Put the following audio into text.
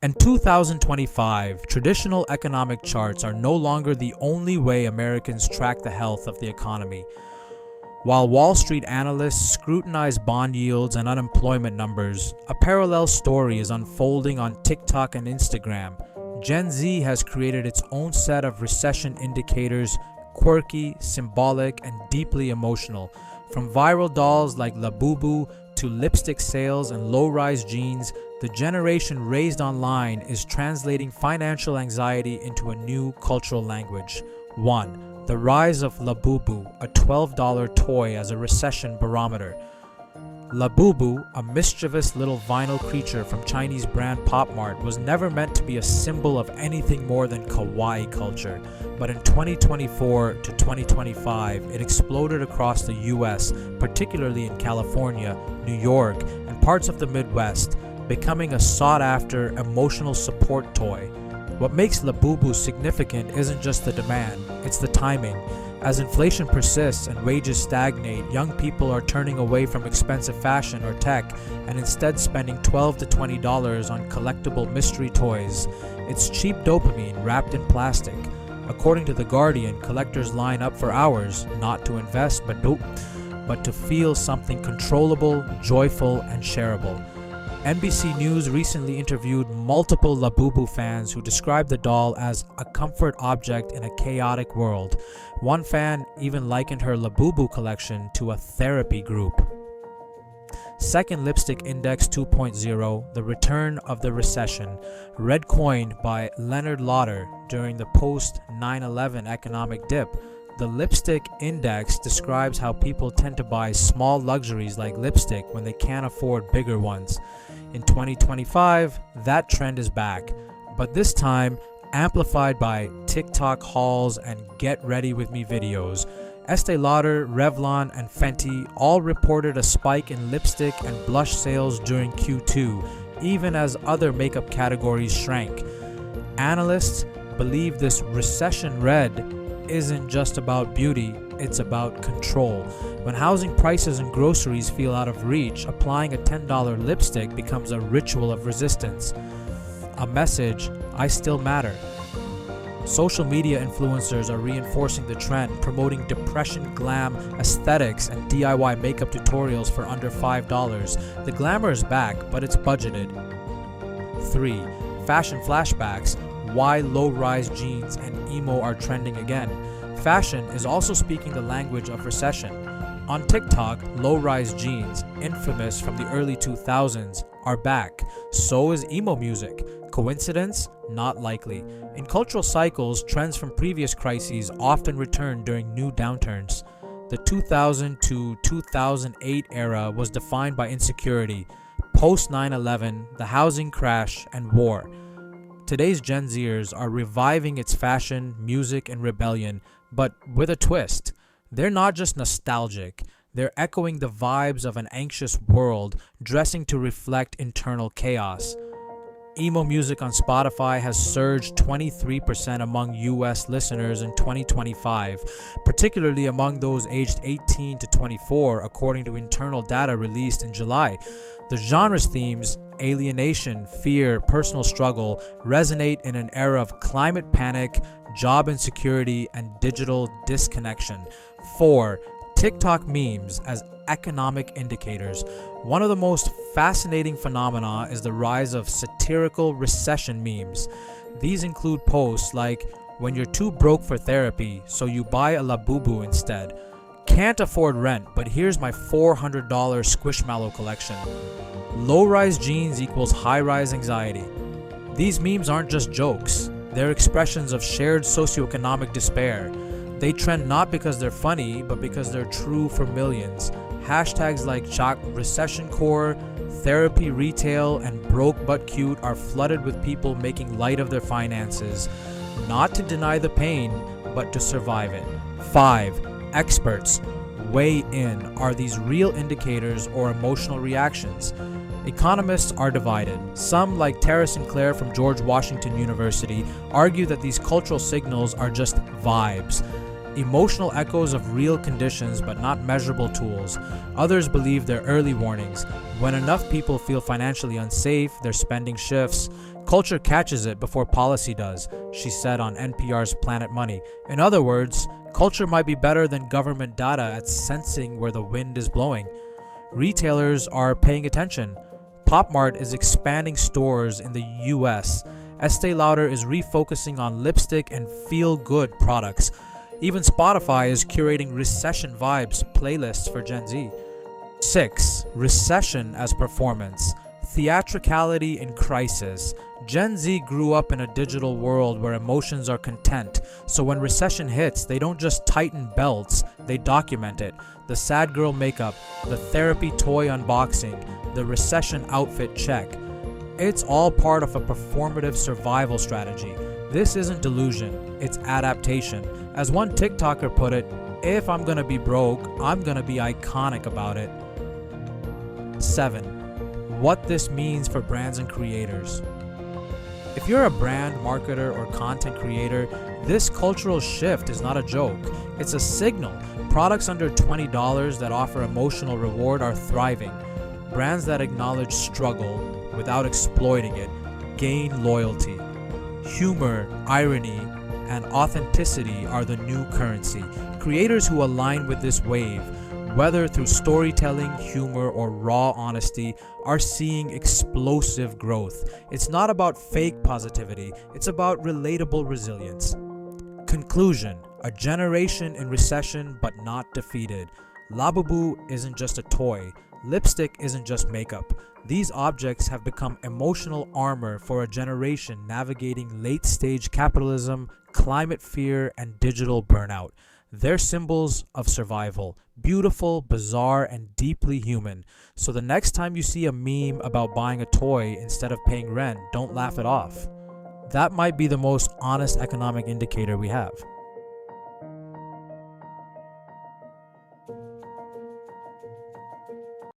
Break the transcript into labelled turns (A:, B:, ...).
A: In 2025, traditional economic charts are no longer the only way Americans track the health of the economy. While Wall Street analysts scrutinize bond yields and unemployment numbers, a parallel story is unfolding on TikTok and Instagram. Gen Z has created its own set of recession indicators, quirky, symbolic, and deeply emotional. From viral dolls like Labubu to lipstick sales and low-rise jeans, the generation raised online is translating financial anxiety into a new cultural language. 1. The rise of Labubu, a $12 toy as a recession barometer. Labubu, a mischievous little vinyl creature from Chinese brand Pop Mart, was never meant to be a symbol of anything more than kawaii culture. But in 2024 to 2025, it exploded across the US, particularly in California, New York, and parts of the Midwest, becoming a sought-after emotional support toy. What makes Labubu significant isn't just the demand, it's the timing. As inflation persists and wages stagnate, young people are turning away from expensive fashion or tech and instead spending $12 to $20 on collectible mystery toys. It's cheap dopamine wrapped in plastic. According to The Guardian, collectors line up for hours, not to invest, but to feel something controllable, joyful, and shareable. NBC News recently interviewed multiple Labubu fans who described the doll as a comfort object in a chaotic world. One fan even likened her Labubu collection to a therapy group. Second Lipstick Index 2.0, The Return of the Recession, red coined by Leonard Lauder during the post-9/11 economic dip. The Lipstick Index describes how people tend to buy small luxuries like lipstick when they can't afford bigger ones. In 2025, that trend is back, but this time amplified by TikTok hauls and get ready with me videos. Estee Lauder, Revlon, and Fenty all reported a spike in lipstick and blush sales during Q2, even as other makeup categories shrank. Analysts believe this recession red isn't just about beauty, it's about control. When housing prices and groceries feel out of reach, applying a $10 lipstick becomes a ritual of resistance. A message, I still matter. Social media influencers are reinforcing the trend, promoting depression glam aesthetics and DIY makeup tutorials for under $5. The glamour is back, but it's budgeted. 3. Fashion flashbacks. Why low-rise jeans and emo are trending again. Fashion is also speaking the language of recession. On TikTok, low-rise jeans, infamous from the early 2000s, are back. So is emo music. Coincidence? Not likely. In cultural cycles, trends from previous crises often return during new downturns. The 2000 to 2008 era was defined by insecurity. Post 9/11, the housing crash, and war. Today's Gen Zers are reviving its fashion, music, and rebellion, but with a twist. They're not just nostalgic, they're echoing the vibes of an anxious world, dressing to reflect internal chaos. Emo music on Spotify has surged 23% among US listeners in 2025, particularly among those aged 18 to 24, according to internal data released in July. The genre's themes, alienation, fear, personal struggle, resonate in an era of climate panic, job insecurity, and digital disconnection. 4. TikTok memes as economic indicators. One of the most fascinating phenomena is the rise of satirical recession memes. These include posts like, "When you're too broke for therapy, so you buy a Labubu instead. Can't afford rent, but here's my $400 Squishmallow collection." Low-rise jeans equals high-rise anxiety. These memes aren't just jokes. They're expressions of shared socioeconomic despair. They trend not because they're funny, but because they're true for millions. Hashtags like Chalk Recession Core, Therapy Retail, and Broke But Cute are flooded with people making light of their finances, not to deny the pain, but to survive it. 5. Experts weigh in. Are these real indicators or emotional reactions? Economists are divided. Some, like Tara Sinclair from George Washington University, argue that these cultural signals are just vibes, emotional echoes of real conditions but not measurable tools. Others believe they're early warnings. When enough people feel financially unsafe, their spending shifts. Culture catches it before policy does, she said on NPR's Planet Money. In other words, culture might be better than government data at sensing where the wind is blowing. Retailers are paying attention. Pop Mart is expanding stores in the US. Estee Lauder is refocusing on lipstick and feel-good products. Even Spotify is curating recession vibes playlists for Gen Z. 6. Recession as performance. Theatricality in crisis. Gen Z grew up in a digital world where emotions are content, so when recession hits, they don't just tighten belts, they document it. The sad girl makeup, the therapy toy unboxing, the recession outfit check. It's all part of a performative survival strategy. This isn't delusion, it's adaptation. As one TikToker put it, if I'm gonna be broke, I'm gonna be iconic about it. 7. What this means for brands and creators. If you're a brand, marketer, or content creator, this cultural shift is not a joke. It's a signal. Products under $20 that offer emotional reward are thriving. Brands that acknowledge struggle without exploiting it gain loyalty. Humor, irony, and authenticity are the new currency. Creators who align with this wave, whether through storytelling, humor, or raw honesty, are seeing explosive growth. It's not about fake positivity, it's about relatable resilience. Conclusion: a generation in recession but not defeated. Labubu isn't just a toy. Lipstick isn't just makeup. These objects have become emotional armor for a generation navigating late-stage capitalism, climate fear, and digital burnout. They're symbols of survival, beautiful, bizarre, and deeply human. So the next time you see a meme about buying a toy instead of paying rent, don't laugh it off. That might be the most honest economic indicator we have.